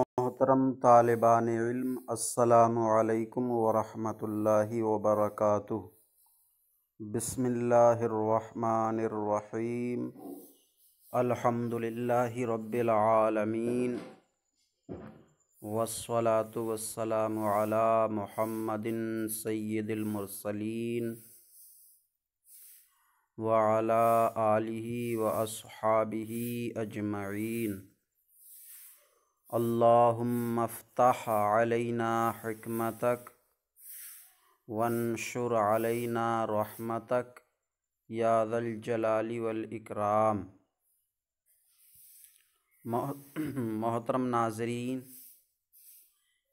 मोहतरम तालिबान इल्म, अस्सलामु अलैकुम वरहमतुल्लाहि वबरकातुहु। बिस्मिल्लाहिर्रहमानिर्रहीम। अल्हम्दुलिल्लाहि रब्बिल आलमीन, वस्सलातु वस्सलामु अला मुहम्मदिन सय्यिदिल मुरसलीन व अला आलिहि व अस्हाबिहि अजमईन। अल्लाहुम्मा फ़्तह अलैना हिकमतक वंशुर अलैना रहमतक या ज़ल जलाली वल इकराम। मोहतरम नाज़रीन,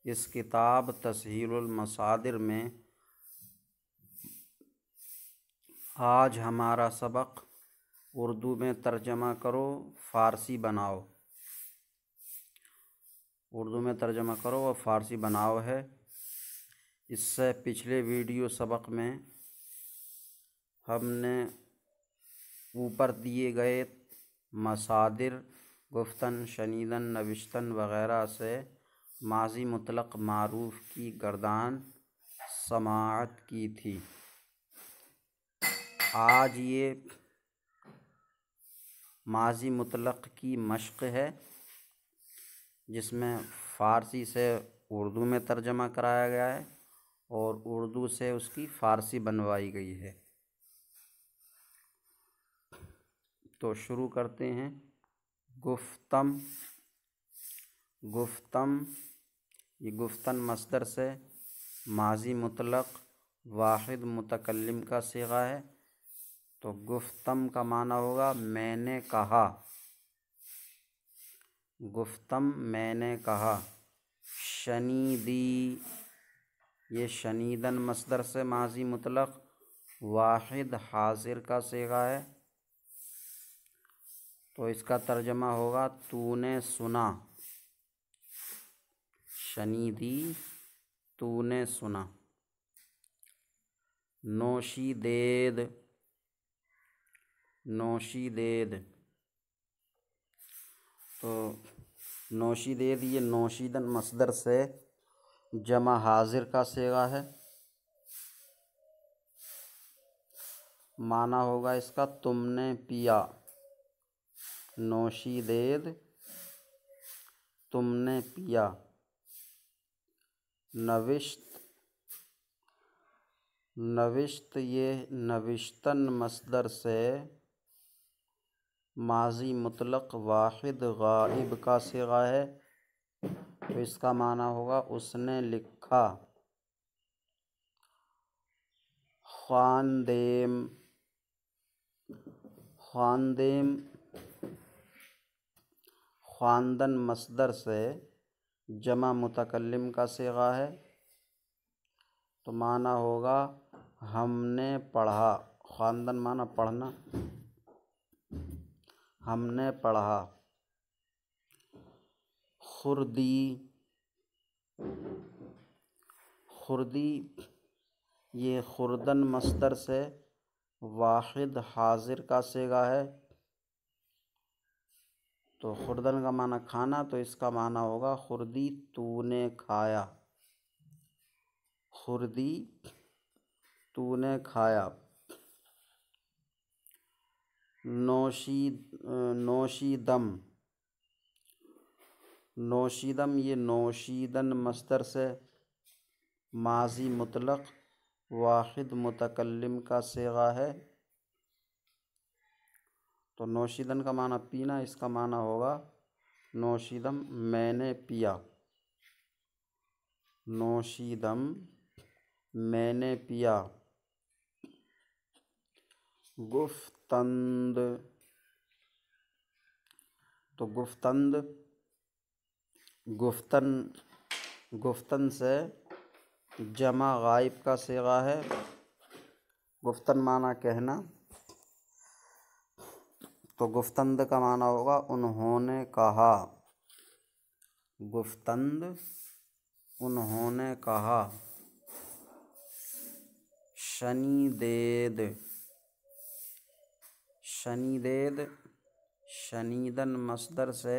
इस किताब तस्हीलुल मसादिर में आज हमारा सबक उर्दू में तर्जमा करो फ़ारसी बनाओ, उर्दू में तर्जमा करो और फ़ारसी बनाओ है। इससे पिछले वीडियो सबक में हमने ऊपर दिए गए मसादिर गुफ्तन, शनीदन, नविश्तन वग़ैरह से माज़ी मुतलक़ मारूफ़ की गर्दान समाअत की थी। आज ये माज़ी मुतलक़ की मश्क़ है, जिसमें फ़ारसी से उर्दू में तर्जमा कराया गया है और उर्दू से उसकी फ़ारसी बनवाई गई है। तो शुरू करते हैं। गुफ्तम, गुफ्तम ये गुफ्तन मस्दर से माज़ी मुतलक़ वाहिद मुतकल्लिम का सीगा है। तो गुफ्तम का माना होगा मैंने कहा, गुफ्तम मैंने कहा। शनीदी ये शनीदन मस्दर से माज़ी मुतलक़ वाहिद हाजिर का सीगा है। तो इसका तर्जमा होगा तूने सुना। शनीदी तूने सुना। नोशीदेद, नोशीदेद तो नोशीदेद ये नोशीदन मस्दर से जमा हाजिर का सीगा है। माना होगा इसका तुमने पिया। नोशीदेद तुमने पिया। नविश्त, नविश्त ये नविश्तन मस्दर से माज़ी मुतलक़ वाहिद गाइब का सीगा है। तो इसका माना होगा उसने लिखा। ख़्वानदेम, ख़्वानदेम ख़्वानदन मस्दर से जमा मुतकल्लिम का सीगा है। तो माना होगा हमने पढ़ा। ख़्वानदन माना पढ़ना, हमने पढ़ा। खुर्दी, खुर्दी ये खुर्दन मस्दर से वाहिद हाजिर का सीगा है। तो खुर्दन का माना खाना, तो इसका माना होगा खुर्दी तूने खाया। खुर्दी तूने खाया। नोशीदम, नोशीदम ये नोशीदन मस्दर से माज़ी मुतलक़ वाहिद मुतकल्लिम का सीगा है। तो नोशीदन का माना पीना, इसका माना होगा नोशीदम मैंने पिया। नोशीदम मैंने पिया। गुफ्तंद, तो गुफ्तंद गुफ्तन, गुफ्तन से जमा गाइब का सीगा है। गुफ्तन माना कहना। तो गुफ्तंद का माना होगा उन्होंने कहा। गुफ्तंद उन्होंने कहा। शनीदेद, शनीदेद शनीदन मस्दर से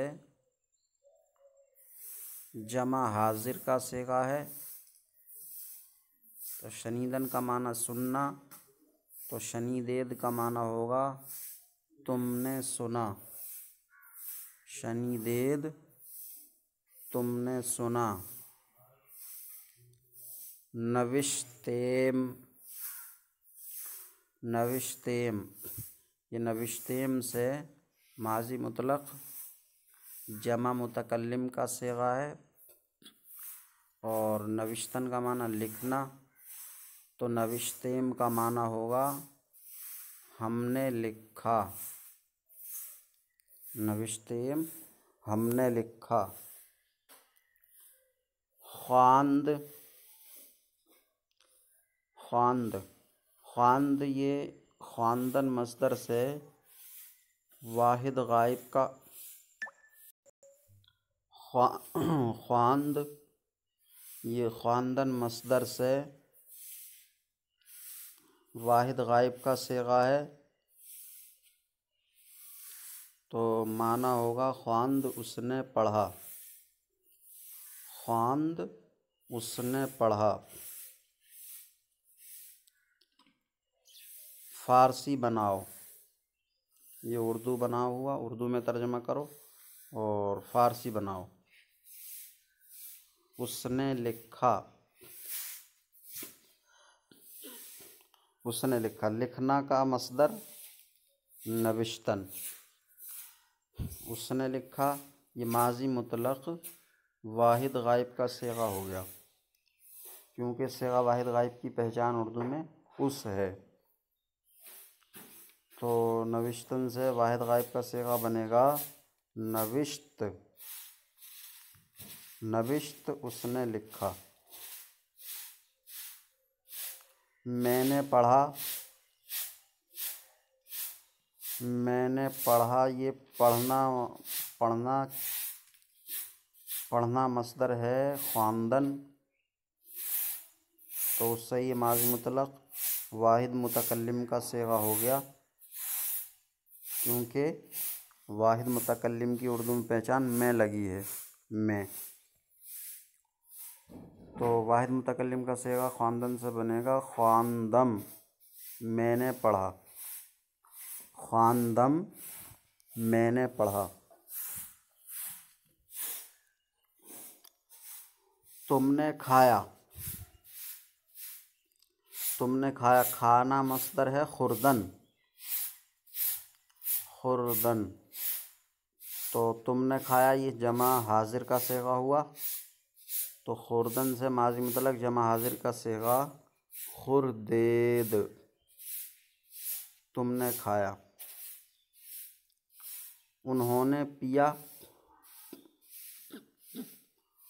जमा हाजिर का सीगा है, तो शनीदन का माना सुनना, तो शनीदेद का माना होगा तुमने सुना। शनीदेद तुमने सुना। नविश्तेम, नविश्तेम, ये नविश्तेम से माजी मुतलक जमा मुतकल्लिम का सीगा है और नविश्तन का माना लिखना, तो नविश्तेम का माना होगा हमने लिखा। नविश्तेम हमने लिखा। ख्वांद, ख्वांद, ख्वांद ये ख्वांदन मस्दर से वाहिद गायब का ख्वांद, ये ख्वांदन मस्दर से वाहिद गायब का सीगा है, तो माना होगा ख्वांद उसने पढ़ा। ख्वांद उसने पढ़ा। फ़ारसी बनाओ, ये उर्दू बना हुआ, उर्दू में तर्जमा करो और फ़ारसी बनाओ। उसने लिखा, उसने लिखा, लिखना का मस्दर नविश्तन। उसने लिखा, ये माजी मुतलक वाहिद गायब का सीगा हो गया, क्योंकि सीगा वाहिद गायब की पहचान उर्दू में उस है। तो नविश्तन से वाहिद गायब का सीगा बनेगा नविश्त। नविश्त उसने लिखा। मैंने पढ़ा, मैंने पढ़ा, ये पढ़ना, पढ़ना, पढ़ना मस्दर है ख्वांदन, तो उससे ये माज़ी मुतलक वाहिद मुतकल्लिम का सीगा हो गया, क्योंकि वाहिद मुतकल्लिम की उर्दू में पहचान में लगी है, में। तो वाहिद मुतकल्लिम का सीगा ख्वांदन से बनेगा ख्वांदम, मैंने पढ़ा। ख्वांदम मैंने पढ़ा। तुमने खाया, तुमने खाया, खाना मस्दर है खुर्दन। खुर्दन, तो तुमने खाया ये जमा हाजिर का सीगा हुआ, तो खुर्दन से माजी मुतलक जमा हाजिर का सीगा खुर्देद। तुमने खाया। उन्होंने पिया,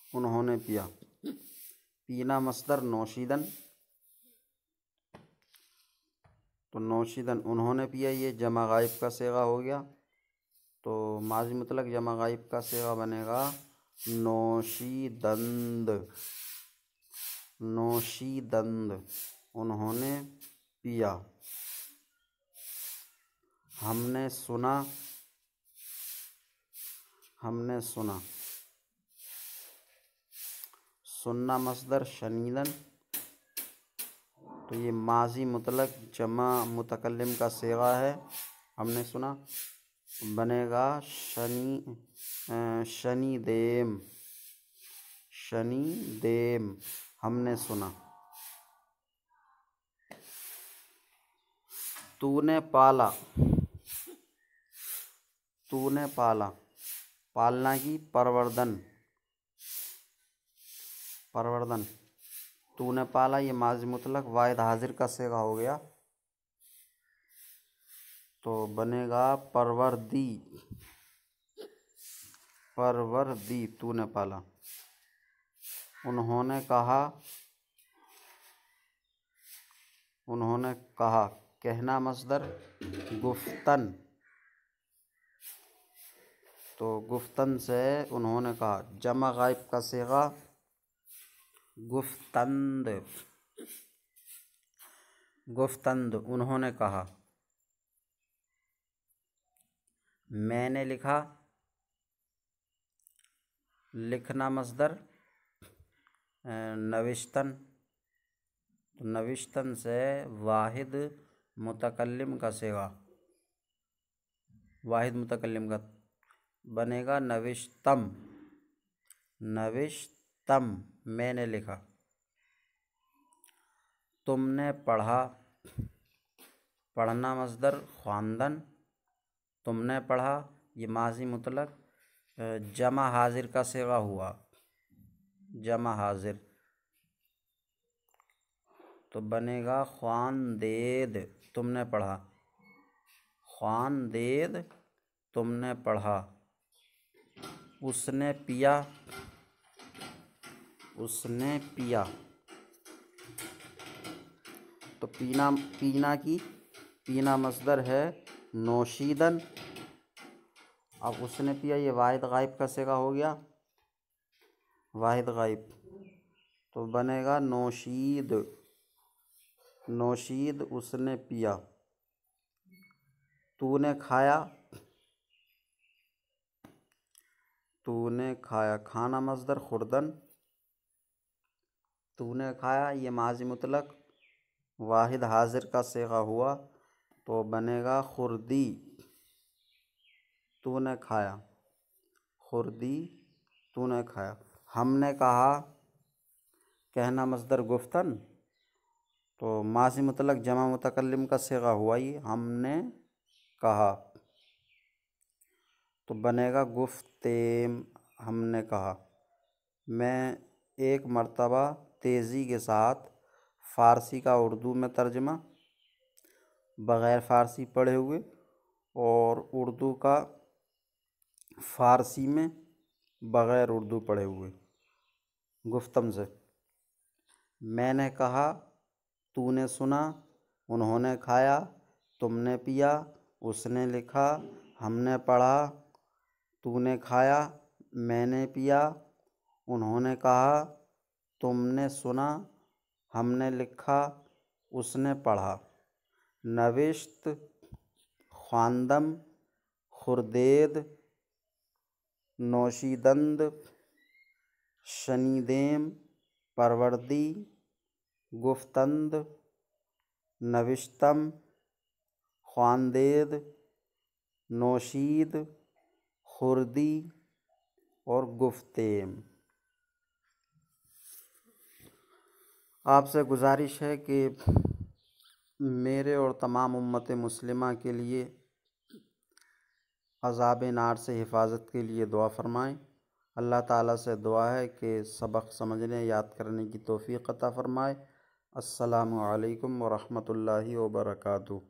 उन्होंने पिया, पीना मस्दर नौशीदन, तो नौशीदन उन्होंने पिया, ये जमा गायब का सीगा हो गया, तो माजी मुतलक जमा गायब का सीगा बनेगा नौशीदंद। नौशीदंद, उन्होंने पिया। हमने सुना, हमने सुना, सुनना मस्दर शनीदन, तो ये माजी मुतलक जमा मुतकल्लिम का सीगा है, हमने सुना, बनेगा शनी, शनीदेम। शनीदेम, हमने सुना। तूने पाला, तूने पाला, पालना की परवर्धन, परवर्धन, तूने पाला, ये माजी मुतलक वाहिद हाजिर का सीगा हो गया, तो बनेगा परवरदी। परवरदी, तूने पाला। उन्होंने कहा, उन्होंने कहा, कहना मस्दर गुफ्तन, तो गुफ्तन से उन्होंने कहा, जमा गायब का सीगा गुफ्तंद। गुफ्तंद, उन्होंने कहा। मैंने लिखा, लिखना मस्दर नविश्तन, तो नविश्तन से वाहिद मुतकल्लिम का सिगा, वाहिद मुतकल्लिम का बनेगा नविश्तम। नविश्तम मैंने लिखा। तुमने पढ़ा, पढ़ना मस्दर ख्वांदन, तुमने पढ़ा ये माजी मुतलक जमा हाजिर का सिगा हुआ, जमा हाजिर, तो बनेगा ख्वानदेद तुमने पढ़ा, ख्वानदेद तुमने पढ़ा। उसने पिया, उसने पिया, तो पीना, पीना की पीना मस्दर है नोशीदन। अब उसने पिया ये वाहिद गायब का सिगा हो गया, वाहिद गायब, तो बनेगा नोशीद, नोशीद उसने पिया। तूने खाया, तूने खाया, खाना मस्दर खुर्दन, तूने खाया ये माजी मुतलक वाहिद हाजिर का सिगा हुआ, तो बनेगा खुर्दी, तूने खाया, खुर्दी तूने खाया। हमने कहा, कहना मस्दर गुफ्तन, तो माजी मुतलक जमा मुतकल्लिम का सिगा हुआ ही हमने कहा, तो बनेगा गुफ्तेम हमने कहा। मैं एक मर्तबा तेज़ी के साथ फ़ारसी का उर्दू में तर्जमा, बग़ैर फ़ारसी पढ़े हुए और उर्दू का फ़ारसी में बग़ैर उर्दू पढ़े हुए, गुफ्तम से। मैंने कहा, तूने सुना, उन्होंने खाया, तुमने पिया, उसने लिखा, हमने पढ़ा, तूने खाया, मैंने पिया, उन्होंने कहा, तुमने सुना, हमने लिखा, उसने पढ़ा। नविश्त, ख्वांदम, खुर्देद, नौशीदंद, शनीदेम, परवर्दी, गुफ्तंद, नविश्तम, ख्वांदेद, नौशीद, खुर्दी और गुफ्तेम। आपसे गुजारिश है कि मेरे और तमाम उम्मत मुस्लिमा के लिए अज़ाब नार से हिफाजत के लिए दुआ फरमाएँ। अल्लाह ताला से दुआ है कि सबक समझने याद करने की तौफ़ीक़ अता फ़रमाए। अस्सलामु अलैकुम व रहमतुल्लाहि व बरकातुहू।